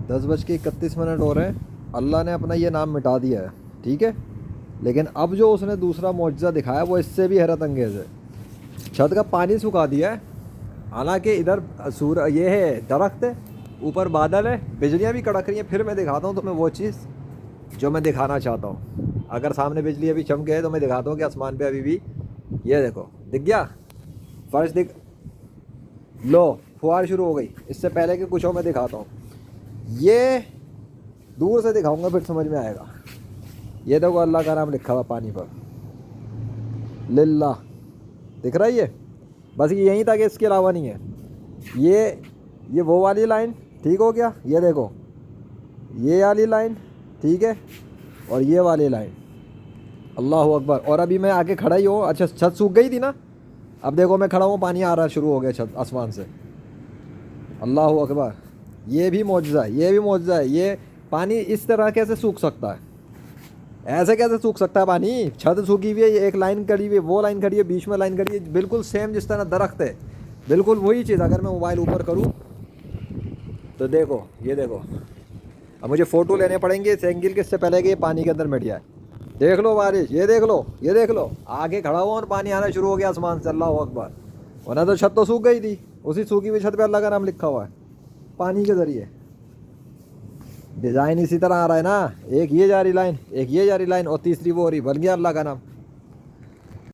10:31 हो रहे हैं. अल्लाह ने अपना ये नाम मिटा दिया है, ठीक है. लेकिन अब जो उसने दूसरा मौजज़ा दिखाया वो इससे भी हैरत अंगेज़ है. छत का पानी सुखा दिया है, हालांकि इधर ये है दरख्त है, ऊपर बादल है, बिजलियाँ भी कड़क रही हैं. फिर मैं दिखाता हूँ तुम्हें वो चीज़ जो मैं दिखाना चाहता हूँ. अगर सामने बिजली अभी चमके है तो मैं दिखाता हूँ कि आसमान पे अभी भी ये देखो दिख गया, फर्श दिख लो, फुहार शुरू हो गई. इससे पहले कि कुछ हो मैं दिखाता हूँ. ये दूर से दिखाऊंगा फिर समझ में आएगा. ये देखो अल्लाह का नाम लिखा हुआ पानी पर, लिल्ला, दिख रहा है ये. बस ये यहीं तक है, इसके अलावा नहीं है. ये वो वाली लाइन ठीक हो गया, ये देखो ये वाली लाइन ठीक है, और ये वाली लाइन. अल्लाह अकबर. और अभी मैं आके खड़ा ही हूँ. अच्छा छत सूख गई थी ना, अब देखो मैं खड़ा हूँ, पानी आ रहा शुरू हो गया छत आसमान से. अल्लाह अकबर. ये भी मौजज़ा है, ये भी मौजज़ा है. ये पानी इस तरह कैसे सूख सकता है, ऐसे कैसे सूख सकता है पानी. छत सूखी हुई है, ये एक लाइन खड़ी हुई है, वो लाइन खड़ी है, बीच में लाइन खड़ी है, बिल्कुल सेम जिस तरह दरख्त है, बिल्कुल वही चीज़. अगर मैं मोबाइल ऊपर करूँ तो देखो, ये देखो. अब मुझे फ़ोटो लेने पड़ेंगे इस एंगल के, इससे पहले कि ये पानी के अंदर मिट जाए. देख लो बारिश, ये देख लो, ये देख लो, आगे खड़ा हुआ और पानी आना शुरू हो गया आसमान से. अल्लाह अकबर. वरना तो छत तो सूख गई थी, उसी सूखी हुई छत पे अल्लाह का नाम लिखा हुआ है पानी के ज़रिए. डिज़ाइन इसी तरह आ रहा है ना, एक ये जा रही लाइन, एक ये जा रही लाइन, और तीसरी वो हो रही, बन गया अल्लाह का नाम.